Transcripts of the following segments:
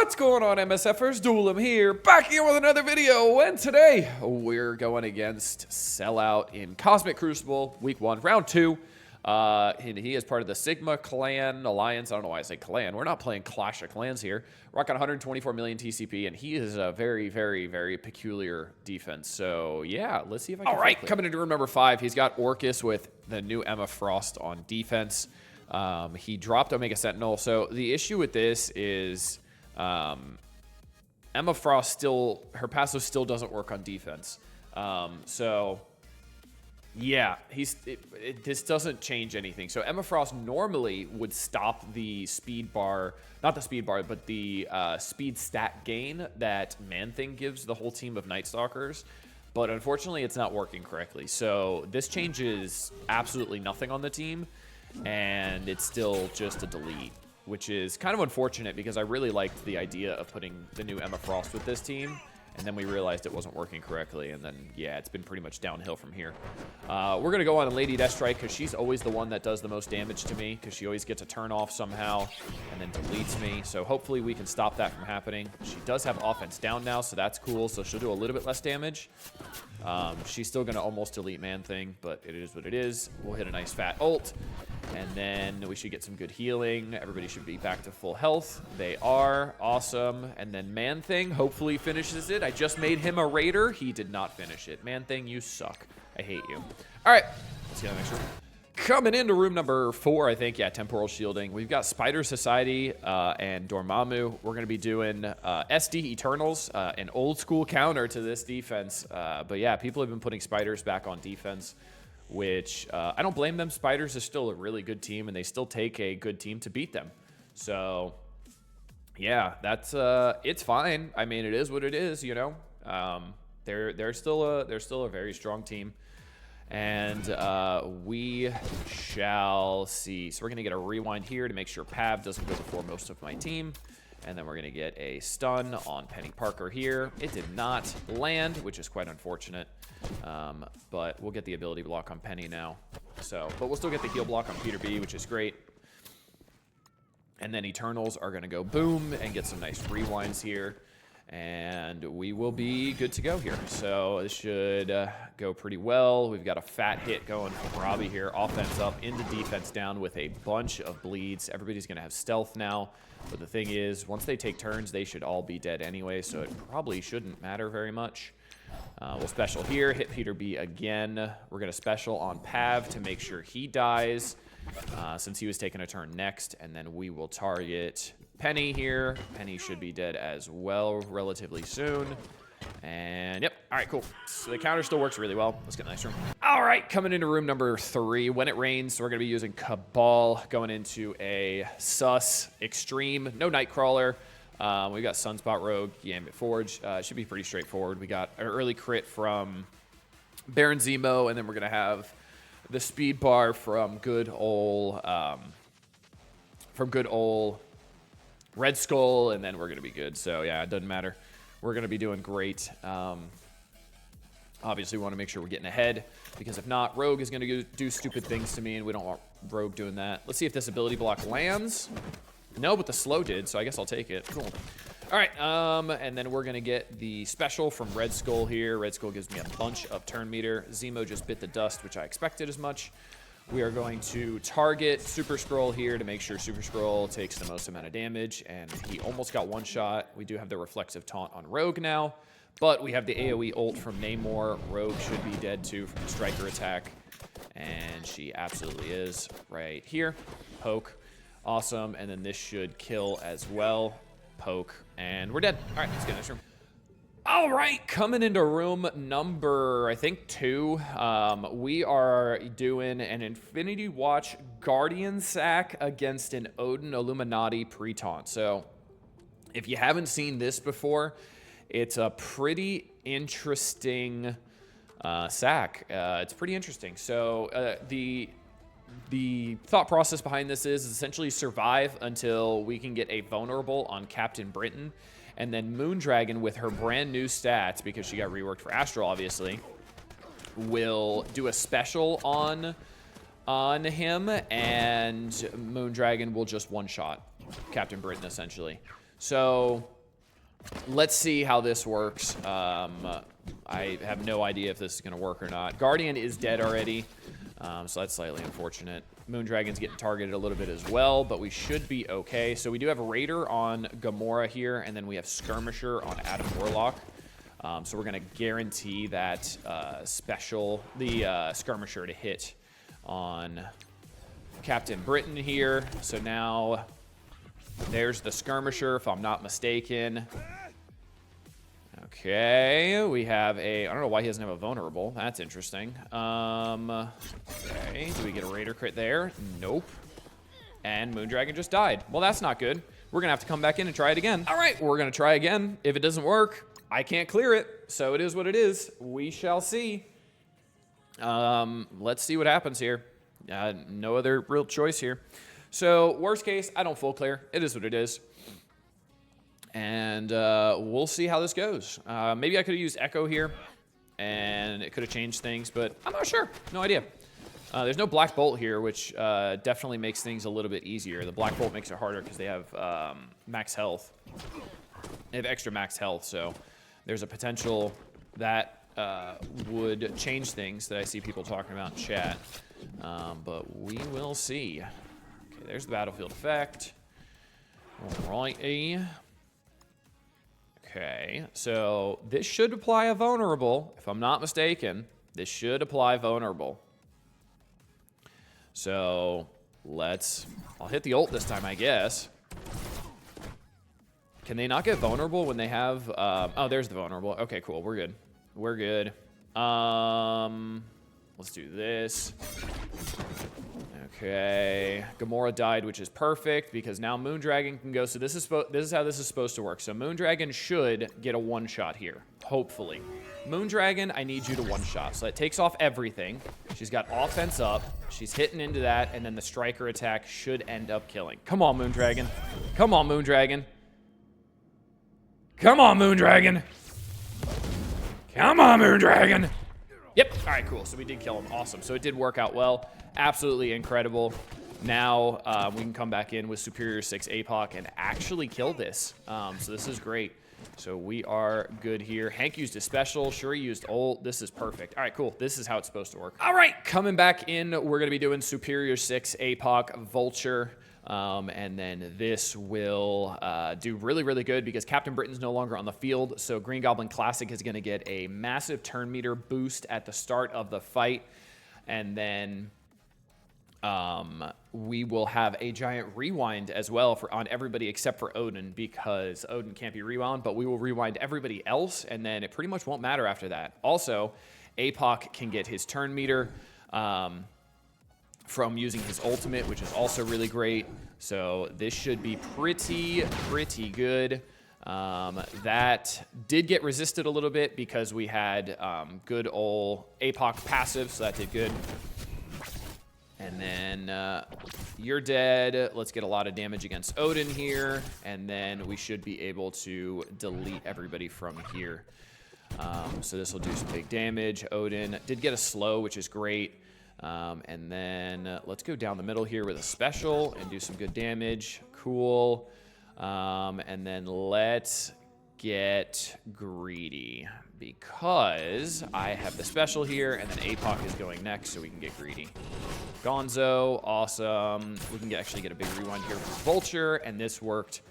What's going on, MSFers? Duelim here, back here with another video, and today we're going against Sellout in Cosmic Crucible, Week 1, Round 2. He is part of the Sigma Clan Alliance. I don't know why I say clan. We're not playing Clash of Clans here. Rocking 124 million TCP, and he is a very, very, very peculiar defense. So, yeah, let's see if I can... All right, coming into room number 5, he's got Orcus with the new Emma Frost on defense. He dropped Omega Sentinel. So, the issue with this is... Emma Frost still, her passive still doesn't work on defense. So yeah, this doesn't change anything. So Emma Frost normally would stop the speed bar, not the speed bar, but the speed stat gain that Man-Thing gives the whole team of Night Stalkers. But unfortunately, it's not working correctly. So this changes absolutely nothing on the team, and it's still just a delete, which is kind of unfortunate because I really liked the idea of putting the new Emma Frost with this team, and then we realized it wasn't working correctly, and then, yeah, it's been pretty much downhill from here. We're going to go on a Lady Deathstrike because she's always the one that does the most damage to me because she always gets a turn off somehow and then deletes me, so hopefully we can stop that from happening. She does have offense down now, so that's cool, so she'll do a little bit less damage. She's still going to almost delete Man-Thing, but it is what it is. We'll hit a nice fat ult. And then we should get some good healing. Everybody should be back to full health. They are. Awesome. And then Man-Thing hopefully finishes it. I just made him a raider. He did not finish it. Man-Thing, you suck. I hate you. All right. Let's get the next room. Coming into room number 4, I think. Yeah, Temporal Shielding. We've got Spider Society and Dormammu. We're going to be doing SD Eternals, an old school counter to this defense. But yeah, people have been putting Spiders back on defense, which I don't blame them. Spiders is still a really good team, and they still take a good team to beat them. So, yeah, that's it's fine. I mean, it is what it is, you know. They're still a very strong team, and we shall see. So we're gonna get a rewind here to make sure Pav doesn't go before most of my team. And then we're going to get a stun on Penny Parker here. It did not land, which is quite unfortunate. But we'll get the ability block on Penny now. But we'll still get the heal block on Peter B, which is great. And then Eternals are going to go boom and get some nice rewinds here. And we will be good to go here. So this should go pretty well. We've got a fat hit going from Robbie here. Offense up into defense down with a bunch of bleeds. Everybody's going to have stealth now. But the thing is, once they take turns, they should all be dead anyway. So it probably shouldn't matter very much. We'll special here. Hit Peter B again. We're going to special on Pav to make sure he dies, since he was taking a turn next. And then we will target Penny here. Penny should be dead as well relatively soon. And yep, all right, cool. So the counter still works really well. Let's get a nice room. All right, coming into room number 3. When it rains, so we're going to be using Cabal, going into a Sus Extreme. No Nightcrawler. We've got Sunspot Rogue, Gambit Forge. Should be pretty straightforward. We got an early crit from Baron Zemo, and then we're going to have the speed bar from good old Red Skull, and then we're going to be good. So yeah, it doesn't matter. We're going to be doing great. Obviously, we want to make sure we're getting ahead, because if not, Rogue is going to do stupid things to me, and we don't want Rogue doing that. Let's see if this ability block lands. No, but the slow did, so I guess I'll take it. Cool. All right, and then we're going to get the special from Red Skull here. Red Skull gives me a bunch of turn meter. Zemo just bit the dust, which I expected as much. We are going to target Super Skrull here to make sure Super Skrull takes the most amount of damage, and he almost got one shot. We do have the reflexive taunt on Rogue now, but we have the AoE ult from Namor. Rogue should be dead too from the Striker attack, and she absolutely is right here. Poke. Awesome, and then this should kill as well. Poke, and we're dead. All right, let's get this room. All right, coming into room number, I think, 2, we are doing an Infinity Watch Guardian sack against an Odin Illuminati pre-taunt. So, if you haven't seen this before, it's a pretty interesting sack. It's pretty interesting. So, the thought process behind this is essentially survive until we can get a vulnerable on Captain Britain. And then Moondragon, with her brand new stats, because she got reworked for Astral, obviously, will do a special on him, and Moondragon will just one-shot Captain Britain, essentially. So let's see how this works. I have no idea if this is going to work or not. Guardian is dead already, so that's slightly unfortunate. Moondragon's getting targeted a little bit as well, but we should be okay. So we do have Raider on Gamora here, and then we have Skirmisher on Adam Warlock. So we're going to guarantee that Skirmisher to hit on Captain Britain here. So now there's the Skirmisher, if I'm not mistaken. Okay, we have I don't know why he doesn't have a vulnerable. That's interesting. Okay, do we get a Raider crit there? Nope. And Moondragon just died. Well, that's not good. We're going to have to come back in and try it again. All right, we're going to try again. If it doesn't work, I can't clear it. So it is what it is. We shall see. Let's see what happens here. No other real choice here. So worst case, I don't full clear. It is what it is. And we'll see how this goes. Maybe I could have used Echo here, and it could have changed things, but I'm not sure. No idea. There's no Black Bolt here, which definitely makes things a little bit easier. The Black Bolt makes it harder because they have max health. They have extra max health, so there's a potential that would change things that I see people talking about in chat. But we will see. Okay, there's the battlefield effect. Alrighty. Okay, so this should apply a vulnerable. If I'm not mistaken, this should apply vulnerable. So I'll hit the ult this time, I guess. Can they not get vulnerable when they have, oh, there's the vulnerable. Okay, cool, we're good. We're good. Let's do this. Okay, Gamora died, which is perfect because now Moondragon can go. So this is how this is supposed to work. So Moondragon should get a one-shot here, hopefully. Moondragon, I need you to one-shot. So that takes off everything. She's got offense up. She's hitting into that, and then the striker attack should end up killing. Come on, Moondragon. Come on, Moondragon. Come on, Moondragon. Come on, Moondragon. Yep. All right, cool. So we did kill him. Awesome. So it did work out well. Absolutely incredible. Now we can come back in with Superior 6 APOC and actually kill this. So this is great. So we are good here. Hank used his special. Shuri used ult. This is perfect. All right, cool. This is how it's supposed to work. All right, coming back in, we're going to be doing Superior 6 APOC Vulture. And then this will do really, really good because Captain Britain's no longer on the field. So Green Goblin Classic is going to get a massive turn meter boost at the start of the fight. And then we will have a giant rewind as well on everybody except for Odin because Odin can't be rewound, but we will rewind everybody else, and then it pretty much won't matter after that. Also, APOC can get his turn meter from using his ultimate, which is also really great. So this should be pretty good. That did get resisted a little bit because we had good old APOC passive, so that did good. And then you're dead. Let's get a lot of damage against Odin here. And then we should be able to delete everybody from here. So this will do some big damage. Odin did get a slow, which is great. And then let's go down the middle here with a special and do some good damage. Cool. And then let's get greedy because I have the special here, and then APOC is going next, so we can get greedy. Gonzo, awesome. We can actually get a big rewind here for Vulture, and this worked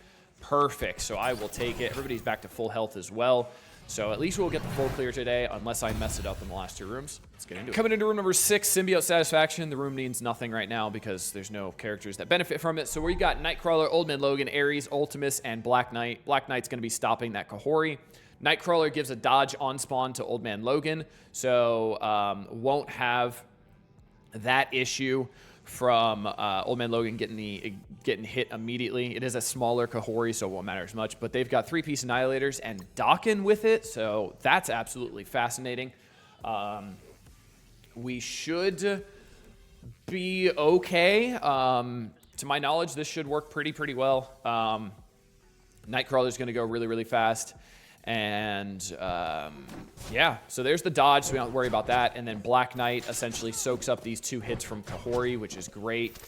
perfect. So I will take it. Everybody's back to full health as well. So at least we'll get the full clear today, unless I mess it up in the last two rooms. Let's get into it. Coming into room number 6, Symbiote Satisfaction. The room needs nothing right now because there's no characters that benefit from it. So we got Nightcrawler, Old Man Logan, Ares, Ultimus, and Black Knight. Black Knight's going to be stopping that Kahori. Nightcrawler gives a dodge on spawn to Old Man Logan, so won't have that issue from Old Man Logan getting hit immediately. It is a smaller Kahori, so it won't matter as much, but they've got 3-piece Annihilators and Dakin with it, so that's absolutely fascinating. We should be okay. To my knowledge, this should work pretty well. Nightcrawler's going to go really, really fast. And yeah, so there's the dodge, so we don't have to worry about that. And then Black Knight essentially soaks up these 2 hits from Kahori, which is great.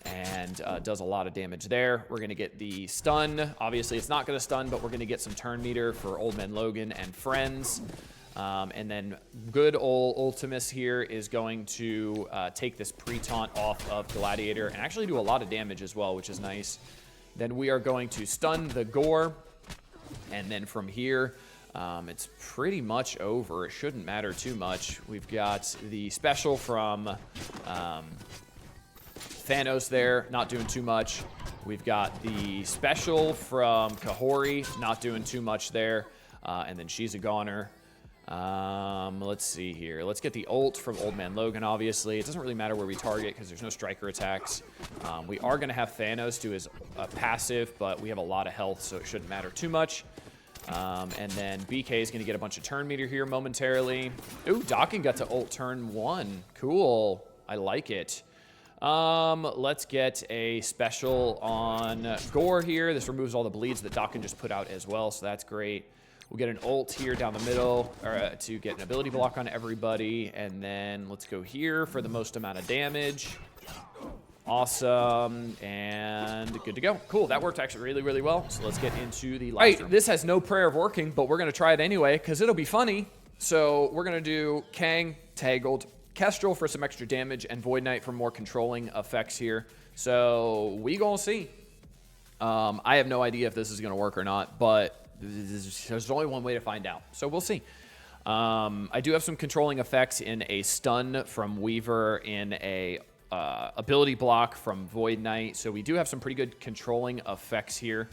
and does a lot of damage there. We're going to get the stun. Obviously, it's not going to stun, but we're going to get some turn meter for Old Man Logan and friends. And then good old Ultimus here is going to take this pre-taunt off of Gladiator and actually do a lot of damage as well, which is nice. Then we are going to stun the Gore. And then from here, it's pretty much over. It shouldn't matter too much. We've got the special from Thanos there, not doing too much. We've got the special from Kahori, not doing too much there. And then she's a goner. Let's see here. Let's get the ult from Old Man Logan, obviously. It doesn't really matter where we target because there's no striker attacks. We are going to have Thanos do his passive, but we have a lot of health, so it shouldn't matter too much. And then BK is going to get a bunch of turn meter here momentarily. Ooh, Docking got to ult turn 1. Cool. I like it. Let's get a special on Gore here. This removes all the bleeds that Doc can just put out as well, so that's great. We'll get an ult here down the middle to get an ability block on everybody. And then let's go here for the most amount of damage. Awesome. And good to go. Cool. That worked actually really, really well. So let's get into the last room. This has no prayer of working, but we're going to try it anyway because it'll be funny. So we're going to do Kang, Tangled, Kestrel for some extra damage, and Void Knight for more controlling effects here. So we gonna see. I have no idea if this is going to work or not, but there's only one way to find out. So we'll see. I do have some controlling effects in a stun from Weaver, in a ability block from Void Knight. So we do have some pretty good controlling effects here.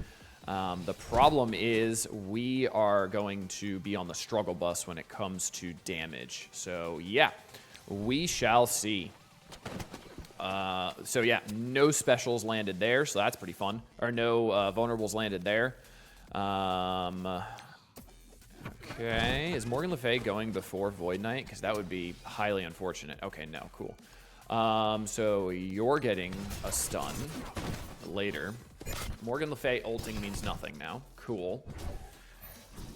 The problem is we are going to be on the struggle bus when it comes to damage. So yeah, we shall see. So yeah, no specials landed there, so that's pretty fun. Or no vulnerables landed there. Okay, is Morgan Le Fay going before Void Knight? Because that would be highly unfortunate. Okay, no, cool. So you're getting a stun later. Morgan Le Fay ulting means nothing now. Cool.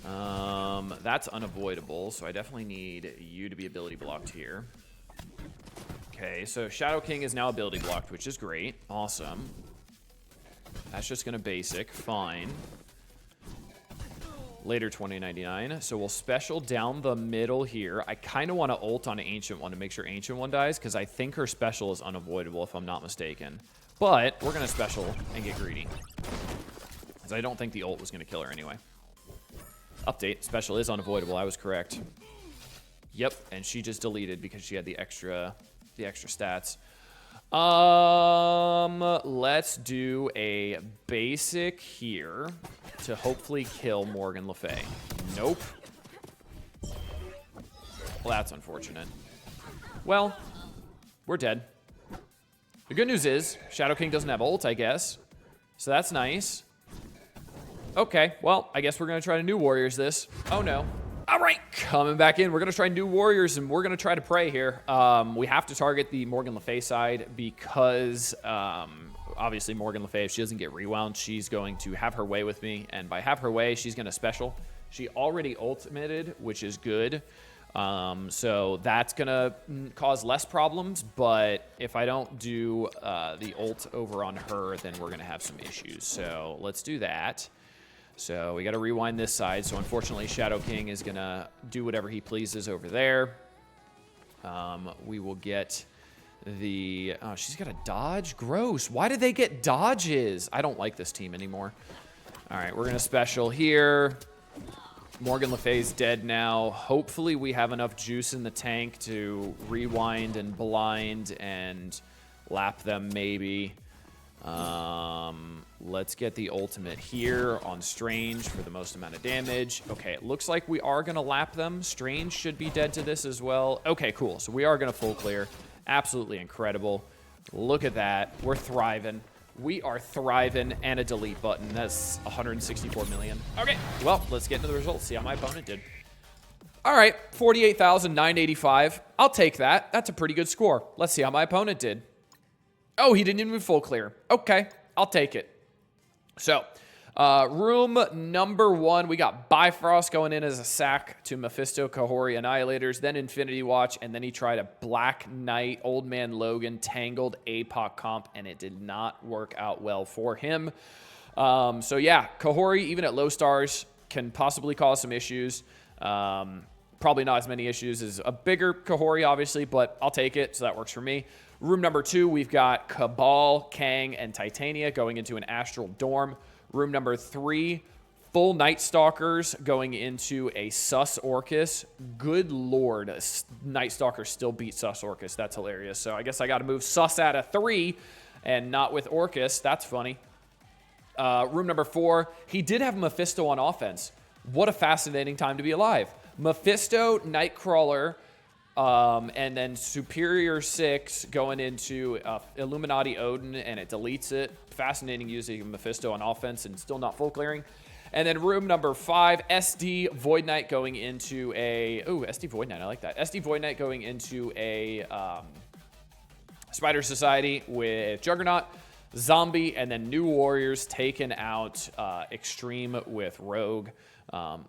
That's unavoidable, so I definitely need you to be ability blocked here. Okay, so Shadow King is now ability blocked, which is great. Awesome. That's just going to basic. Fine. Later 2099. So we'll special down the middle here. I kind of want to ult on Ancient One to make sure Ancient One dies, because I think her special is unavoidable if I'm not mistaken. But we're going to special and get greedy, because I don't think the ult was going to kill her anyway. Update. Special is unavoidable. I was correct. Yep, and she just deleted because she had the extra stats. Let's do a basic here to hopefully kill Morgan Le Fay. Nope. Well, that's unfortunate. Well, we're dead. The good news is Shadow King doesn't have ult, I guess. So that's nice. Okay, well, I guess we're going to try to New Warriors this. Oh, no. All right, coming back in. We're going to try New Warriors, and we're going to try to pray here. We have to target the Morgan Le Fay side because, obviously, Morgan Le Fay, if she doesn't get rewound, she's going to have her way with me. And by have her way, she's going to special. She already ultimated, which is good. So that's going to cause less problems. But if I don't do the ult over on her, then we're going to have some issues. So let's do that. So we got to rewind this side. So unfortunately, Shadow King is going to do whatever he pleases over there. We will get the... Oh, she's got a dodge? Gross. Why did they get dodges? I don't like this team anymore. All right, we're going to special here. Morgan Le Fay's dead now. Hopefully we have enough juice in the tank to rewind and blind and lap them maybe. Let's get the ultimate here on Strange for the most amount of damage. Okay, it looks like we are going to lap them. Strange should be dead to this as well. Okay, cool. So we are going to full clear. Absolutely incredible. Look at that. We're thriving. We are thriving, and a delete button. That's 164 million. Okay, well, let's get into the results. See how my opponent did. All right, 48,985. I'll take that. That's a pretty good score. Let's see how my opponent did. Oh, he didn't even full clear. Okay, I'll take it. So, Room number 1, we got Bifrost going in as a sack to Mephisto, Kahori, Annihilators, then Infinity Watch, and then he tried a Black Knight, Old Man Logan, Tangled, APOC comp, and it did not work out well for him. So yeah, Kahori, even at low stars, can possibly cause some issues. Probably not as many issues as a bigger Kahori, obviously, but I'll take it, so that works for me. Room number 2, we've got Cabal, Kang, and Titania going into an Astral Dorm. Room number 3, full Night Stalkers going into a Sus Orcus. Good lord, Night Stalker still beat Sus Orcus. That's hilarious. So I guess I got to move Sus out of 3 and not with Orcus. That's funny. Room number 4, he did have Mephisto on offense. What a fascinating time to be alive. Mephisto, Nightcrawler, and then Superior 6 going into Illuminati Odin, and it deletes it. Fascinating using Mephisto on offense and still not full clearing. And then room number 5, SD Void Knight going into a... Ooh, SD Void Knight, I like that. SD Void Knight going into a Spider Society with Juggernaut, Zombie, and then New Warriors taking out Extreme with Rogue.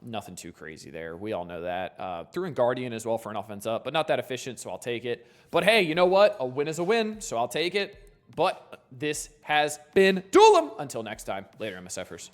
Nothing too crazy there. We all know that. Threw in Guardian as well for an offense up, but not that efficient, so I'll take it. But hey, you know what? A win is a win, so I'll take it. But this has been Duel 'em. Until next time, later, MSFers.